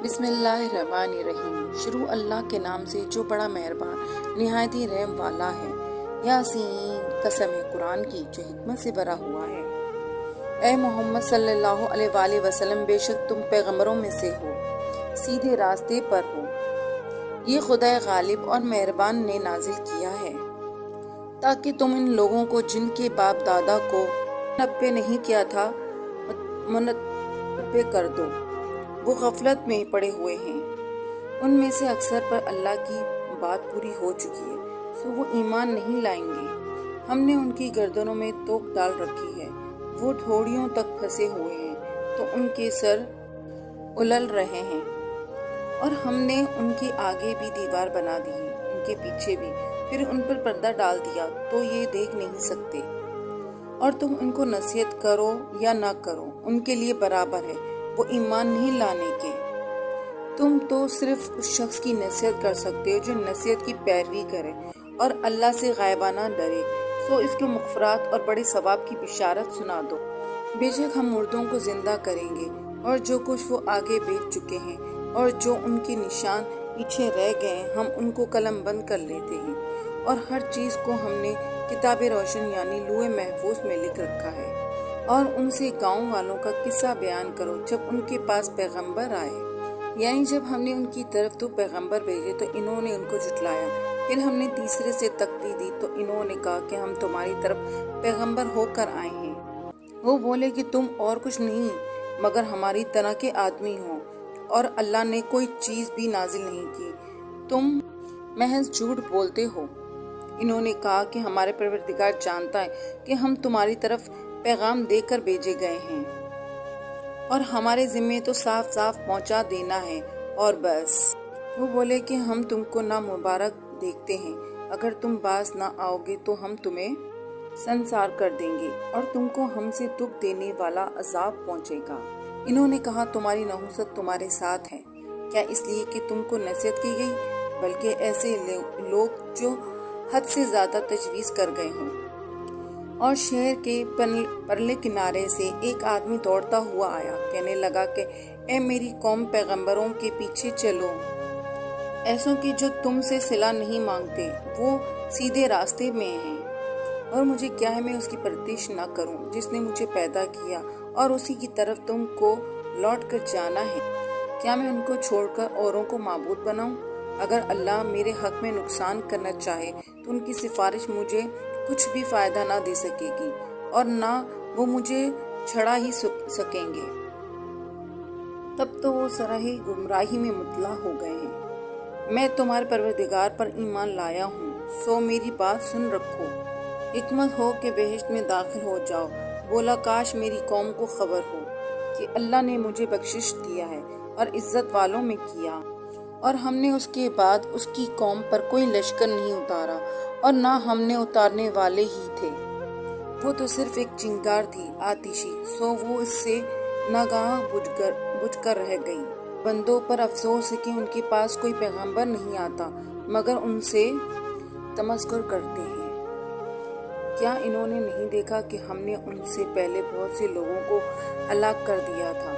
بسم اللہ الرحمن الرحیم۔ شروع اللہ کے نام سے جو بڑا مہربان نہایت ہی رحم والا ہے۔ یاسین، قسم ہے قرآن کی جو حکمت سے بھرا ہوا ہے۔ اے محمد صلی اللہ علیہ وآلہ وسلم، بے شک تم پیغمبروں میں سے ہو، سیدھے راستے پر ہو۔ یہ خدا غالب اور مہربان نے نازل کیا ہے تاکہ تم ان لوگوں کو جن کے باپ دادا کو منبہ نہیں کیا تھا منبہ کر دو۔ وہ غفلت میں پڑے ہوئے ہیں۔ ان میں سے اکثر پر اللہ کی بات پوری ہو چکی ہے، سو وہ ایمان نہیں لائیں گے۔ ہم نے ان کی گردنوں میں توق ڈال رکھی ہے، وہ ٹھوڑیوں تک پھنسے ہوئے ہیں تو ان کے سر اُلل رہے ہیں، اور ہم نے ان کے آگے بھی دیوار بنا دی ہے، ان کے پیچھے بھی، پھر ان پر پردہ ڈال دیا تو یہ دیکھ نہیں سکتے۔ اور تم ان کو نصیحت کرو یا نہ کرو، ان کے لیے برابر ہے، وہ ایمان نہیں لانے کے۔ تم تو صرف اس شخص کی نصیحت کر سکتے ہو جو نصیحت کی پیروی کرے اور اللہ سے غائبانہ ڈرے، سو اس کے مغفرات اور بڑے ثواب کی بشارت سنا دو۔ بے شک ہم مردوں کو زندہ کریں گے، اور جو کچھ وہ آگے بیچ چکے ہیں اور جو ان کے نشان پیچھے رہ گئے ہیں، ہم ان کو قلم بند کر لیتے ہیں، اور ہر چیز کو ہم نے کتاب روشن یعنی لوح محفوظ میں لکھ رکھا ہے۔ اور ان سے گاؤں والوں کا قصہ بیان کرو جب ان کے پاس پیغمبر آئے، یعنی جب ہم نے ان کی طرف تو پیغمبر بھیجے تو انہوں نے ان کو جھٹلایا، پھر ہم نے تیسرے سے تقویح دی تو انہوں نے کہا کہ ہم تمہاری طرف پیغمبر ہو کر آئے ہیں۔ وہ بولے کہ تم اور کچھ نہیں مگر ہماری طرح کے آدمی ہو، اور اللہ نے کوئی چیز بھی نازل نہیں کی، تم محض جھوٹ بولتے ہو۔ انہوں نے کہا کہ ہمارے پروردگار جانتا ہے کہ ہم تمہاری طرف پیغام دے کر بھیجے گئے ہیں، اور ہمارے ذمے تو صاف صاف پہنچا دینا ہے اور بس۔ وہ بولے کہ ہم تم کو نامبارک دیکھتے ہیں، اگر تم باز نہ آؤ گے تو ہم تمہیں سنسار کر دیں گے اور تم کو ہم سے دکھ دینے والا عذاب پہنچے گا۔ انہوں نے کہا تمہاری نحوست تمہارے ساتھ ہے، کیا اس لیے کہ تم کو نصیحت کی گئی؟ بلکہ ایسے لوگ جو حد سے زیادہ تجویز کر گئے ہوں۔ اور شہر کے پرلے کنارے سے ایک آدمی دوڑتا ہوا آیا، کہنے لگا کہ اے میری قوم، پیغمبروں کے پیچھے چلو، ایسوں کی جو تم سے صلہ نہیں مانگتے، وہ سیدھے راستے میں ہیں۔ اور مجھے کیا ہے میں اس کی پرستش نہ کروں جس نے مجھے پیدا کیا، اور اسی کی طرف تم کو لوٹ کر جانا ہے۔ کیا میں ان کو چھوڑ کر اوروں کو معبود بناؤں؟ اگر اللہ میرے حق میں نقصان کرنا چاہے تو ان کی سفارش مجھے کچھ بھی فائدہ نہ دے سکے گی، اور نہ وہ مجھے چھڑا ہی سکیں گے۔ تب تو وہ سراہی گمراہی میں مبتلا ہو گئے ہیں۔ میں تمہارے پروردگار پر ایمان لایا ہوں، سو میری بات سن رکھو۔ حکمت ہو کہ بہشت میں داخل ہو جاؤ۔ بولا کاش میری قوم کو خبر ہو کہ اللہ نے مجھے بخشش دیا ہے اور عزت والوں میں کیا، اور ہم نے اس کے بعد اس کی قوم پر کوئی لشکر نہیں اتارا، اور نہ ہم نے اتارنے والے ہی تھے۔ وہ تو صرف ایک چنگار تھی آتشی، سو وہ اس سے ناگہاں بجھ کر رہ گئی۔ بندوں پر افسوس ہے کہ ان کے پاس کوئی پیغمبر نہیں آتا مگر ان سے تمسخر کرتے ہیں۔ کیا انہوں نے نہیں دیکھا کہ ہم نے ان سے پہلے بہت سے لوگوں کو ہلاک کر دیا تھا؟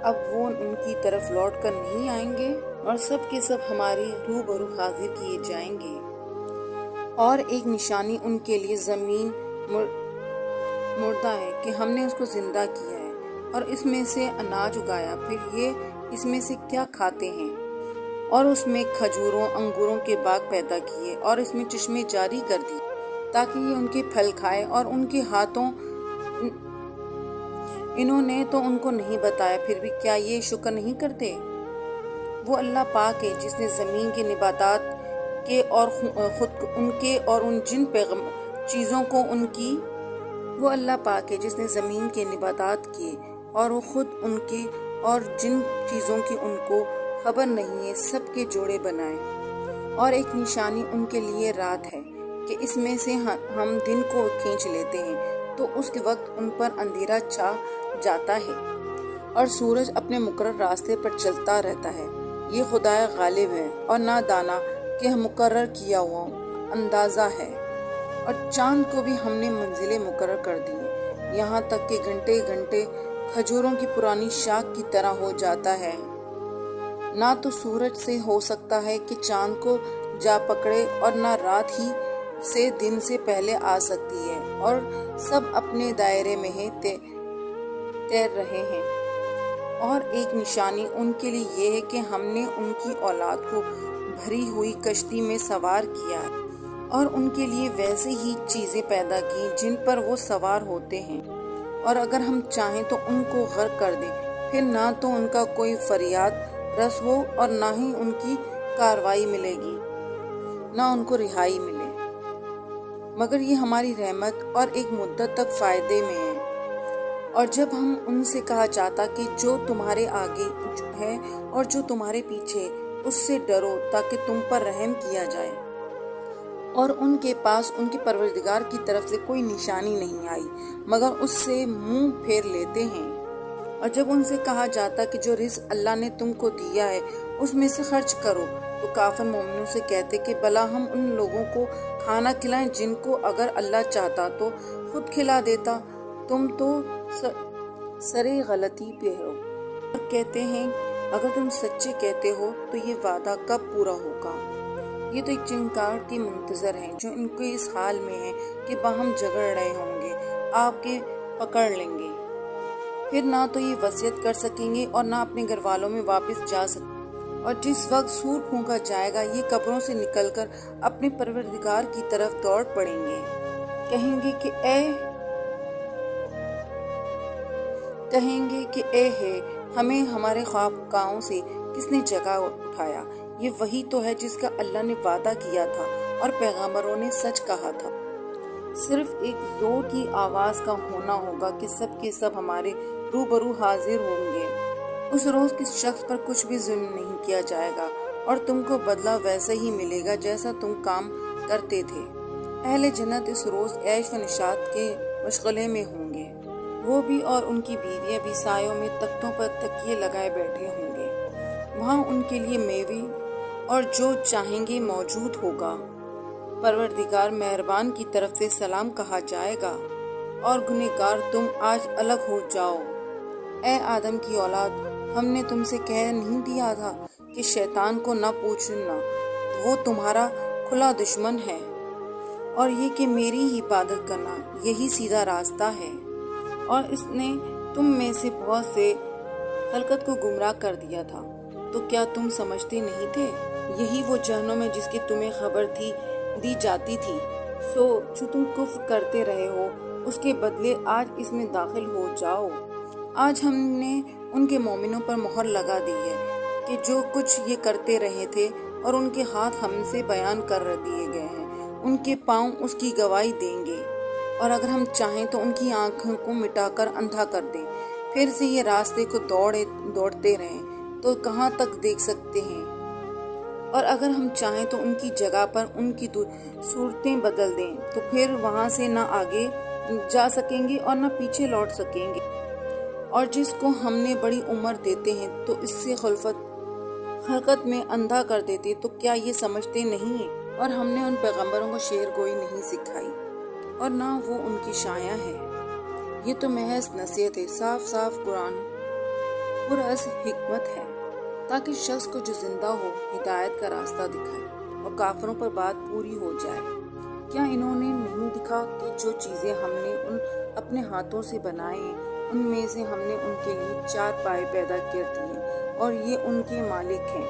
اب وہ ان کی طرف لوٹ کر نہیں آئیں گے، اور سب کے سب ہماری روبرو حاضر کیے جائیں گے۔ اور ایک نشانی ان کے لیے زمین مردہ ہے کہ ہم نے اس کو زندہ کیا ہے، اور اس میں سے اناج اگایا، پھر یہ اس میں سے کیا کھاتے ہیں، اور اس میں کھجوروں انگوروں کے باغ پیدا کیے، اور اس میں چشمے جاری کر دیے تاکہ یہ ان کے پھل کھائے، اور ان کے ہاتھوں انہوں نے تو ان کو نہیں بتایا، پھر بھی کیا یہ شکر نہیں کرتے؟ وہ اللہ پاک ہے جس نے زمین کے نباتات کے اور خود ان کے اور ان جن چیزوں کو ان کی وہ اللہ پاک ہے جس نے زمین کے نباتات کے اور وہ خود ان کے اور جن چیزوں کی ان کو خبر نہیں ہے سب کے جوڑے بنائے۔ اور ایک نشانی ان کے لیے رات ہے کہ اس میں سے ہم دن کو کھینچ لیتے ہیں تو اس کے وقت ان پر اندھیرا چھا جاتا ہے، اور سورج اپنے مقرر راستے پر چلتا رہتا ہے۔ یہ خدا غالب ہے اور نہ دانا کہ مقرر کیا ہوا اندازہ ہے۔ اور چاند کو بھی ہم نے منزلیں مقرر کر دی ہیں، یہاں تک کہ گھنٹے گھنٹے کھجوروں کی پرانی شاخ کی طرح ہو جاتا ہے، نہ تو سورج سے ہو سکتا ہے کہ چاند کو جا پکڑے اور نہ رات ہی سے دن سے پہلے آ سکتی ہے، اور سب اپنے دائرے میں تیر رہے ہیں۔ اور ایک نشانی ان کے لیے یہ ہے کہ ہم نے ان کی اولاد کو بھری ہوئی کشتی میں سوار کیا ہے اور ان کے لیے ویسے ہی چیزیں پیدا کی جن پر وہ سوار ہوتے ہیں، اور اگر ہم چاہیں تو ان کو غرق کر دیں، پھر نہ تو ان کا کوئی فریاد رس ہو اور نہ ہی ان کی کارروائی ملے گی، نہ ان کو رہائی ملے، مگر یہ ہماری رحمت اور ایک مدت تک فائدے میں ہے۔ اور جب ہم ان سے کہا جاتا کہ جو تمہارے آگے ہے اور جو تمہارے پیچھے، اس سے ڈرو تاکہ تم پر رحم کیا جائے، اور ان کے پاس ان کے پروردگار کی طرف سے کوئی نشانی نہیں آئی مگر اس سے منہ پھیر لیتے ہیں۔ اور جب ان سے کہا جاتا کہ جو رزق اللہ نے تم کو دیا ہے اس میں سے خرچ کرو، تو کافر مومنوں سے کہتے کہ بھلا ہم ان لوگوں کو کھانا کھلائیں جن کو اگر اللہ چاہتا تو خود کھلا دیتا، تم تو سرے غلطی پہ ہو۔ اور کہتے ہیں اگر تم سچے کہتے ہو تو یہ وعدہ کب پورا ہوگا؟ یہ تو ایک چنکار کے منتظر ہیں جو ان کو اس حال میں ہیں کہ باہم جھگڑ رہے ہوں گے، آپ کے پکڑ لیں گے، پھر نہ تو یہ وصیت کر سکیں گے اور نہ اپنے گھر والوں میں واپس جا سکیں گے، اور جس وقت سور پھونکا جائے گا یہ قبروں سے نکل کر اپنے پروردگار کی طرف دوڑ پڑیں گے، کہیں گے کہ اے ہے ہمیں ہمارے خوابگاہوں سے کس نے جگا اٹھایا۔ یہ وہی تو ہے جس کا اللہ نے وعدہ کیا تھا اور پیغمبروں نے سچ کہا تھا۔ صرف ایک زور کی آواز کا ہونا ہوگا کہ سب کے سب ہمارے روبرو حاضر ہوں گے۔ اس روز کس شخص پر کچھ بھی ظلم نہیں کیا جائے گا اور تم کو بدلہ ویسا ہی ملے گا جیسا تم کام کرتے تھے۔ اہل جنت اس روز عیش و نشاط کے مشغلے میں ہوں گے، وہ بھی اور ان کی بیویاں بھی سایوں میں تختوں پر تکیے لگائے بیٹھے ہوں گے، وہاں ان کے لیے میوے اور جو چاہیں گے موجود ہوگا۔ پروردگار مہربان کی طرف سے سلام کہا جائے گا، اور گنہگار تم آج الگ ہو جاؤ۔ اے آدم کی اولاد، ہم نے تم سے کہہ نہیں دیا تھا کہ شیطان کو نہ پوچھنا، وہ تمہارا کھلا دشمن ہے، اور یہ کہ میری ہی عبادت کرنا یہی سیدھا راستہ ہے، اور اس نے تم میں سے بہت سے خلقت کو گمراہ کر دیا تھا، تو کیا تم سمجھتے نہیں تھے؟ یہی وہ جہنم ہے جس کی تمہیں خبر دی جاتی تھی، سو جو تم کفر کرتے رہے ہو اس کے بدلے آج اس میں داخل ہو جاؤ۔ آج ہم نے ان کے مومنوں پر مہر لگا دی ہے کہ جو کچھ یہ کرتے رہے تھے، اور ان کے ہاتھ ہم سے بیان کر دیے گئے ہیں، ان کے پاؤں اس کی گواہی دیں گے، اور اگر ہم چاہیں تو ان کی آنکھوں کو مٹا کر اندھا کر دیں، پھر سے یہ راستے کو دوڑتے رہیں تو کہاں تک دیکھ سکتے ہیں، اور اگر ہم چاہیں تو ان کی جگہ پر ان کی صورتیں بدل دیں تو پھر وہاں سے نہ آگے جا سکیں گے اور نہ پیچھے لوٹ سکیں گے، اور جس کو ہم نے بڑی عمر دیتے ہیں تو اس سے خلقت میں اندھا کر دیتے، تو کیا یہ سمجھتے نہیں ہیں؟ اور ہم نے ان پیغمبروں کو شعر گوئی نہیں سکھائی اور نہ وہ ان کی شاعر ہے، یہ تو محض نصیحت ہے، صاف صاف قرآن پر از حکمت ہے، تاکہ شخص کو جو زندہ ہو ہدایت کا راستہ دکھائے اور کافروں پر بات پوری ہو جائے۔ کیا انہوں نے نہیں دیکھا کہ جو چیزیں ہم نے اپنے ہاتھوں سے بنائے ہیں ان میں سے ہم نے ان کے لیے 4 پائے پیدا کر دیے اور یہ ان کے مالک ہیں،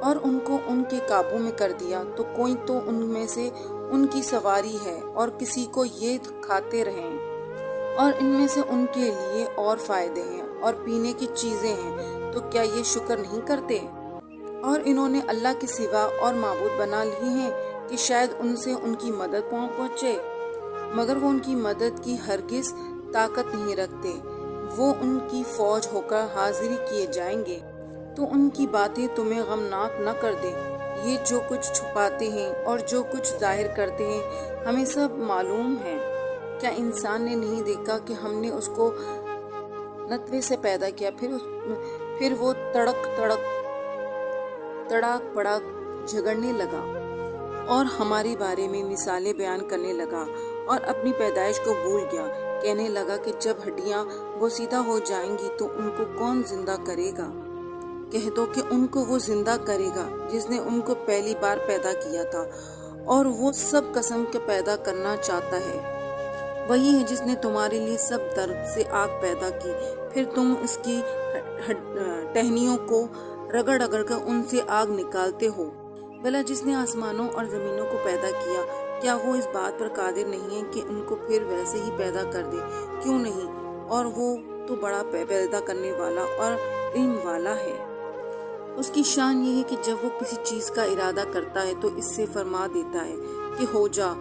اور ان کو ان کے قابو میں کر دیا، تو کوئی تو ان میں سے ان کی سواری ہے اور کسی کو یہ کھاتے رہیں، اور ان میں سے ان کے لیے اور فائدے ہیں اور پینے کی چیزیں ہیں، تو کیا یہ شکر نہیں کرتے؟ اور انہوں نے اللہ کے سوا اور معبود بنا لیے ہیں کہ شاید ان سے ان کی مدد پہنچے، مگر وہ ان کی مدد کی ہرگز طاقت نہیں رکھتے، وہ ان کی فوج ہو کر حاضری کیے جائیں گے، تو ان کی باتیں تمہیں غمناک نہ کر دیں، یہ جو کچھ چھپاتے ہیں اور جو کچھ ظاہر کرتے ہیں ہمیں سب معلوم ہے۔ کیا انسان نے نہیں دیکھا کہ ہم نے اس کو نطفے سے پیدا کیا، پھر وہ تڑاک پڑاک جھگڑنے لگا اور ہمارے بارے میں مثالیں بیان کرنے لگا اور اپنی پیدائش کو بھول گیا، کہنے لگا کہ جب ہڈیاں بوسیدہ ہو جائیں گی تو ان کو کون زندہ کرے گا؟ کہہ دو کہ ان کو وہ زندہ کرے گا جس نے ان کو پہلی بار پیدا کیا تھا، اور وہ سب قسم کے پیدا کرنا چاہتا ہے۔ وہی ہے جس نے تمہارے لیے سب درد سے آگ پیدا کی، پھر تم اس کی ٹہنیوں کو رگڑ رگڑ کر ان سے آگ نکالتے ہو۔ بھلا جس نے آسمانوں اور زمینوں کو پیدا کیا، کیا وہ اس بات پر قادر نہیں ہے کہ ان کو پھر ویسے ہی پیدا کر دے؟ کیوں نہیں؟ اور وہ تو بڑا پیدا کرنے والا اور علم والا ہے۔ اس کی شان یہ ہے کہ جب وہ کسی چیز کا ارادہ کرتا ہے تو اس سے فرما دیتا ہے کہ ہو جا،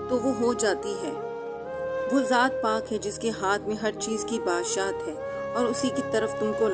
تو وہ ہو جاتی ہے۔ وہ ذات پاک ہے جس کے ہاتھ میں ہر چیز کی بادشاہت ہے، اور اسی کی طرف تم کو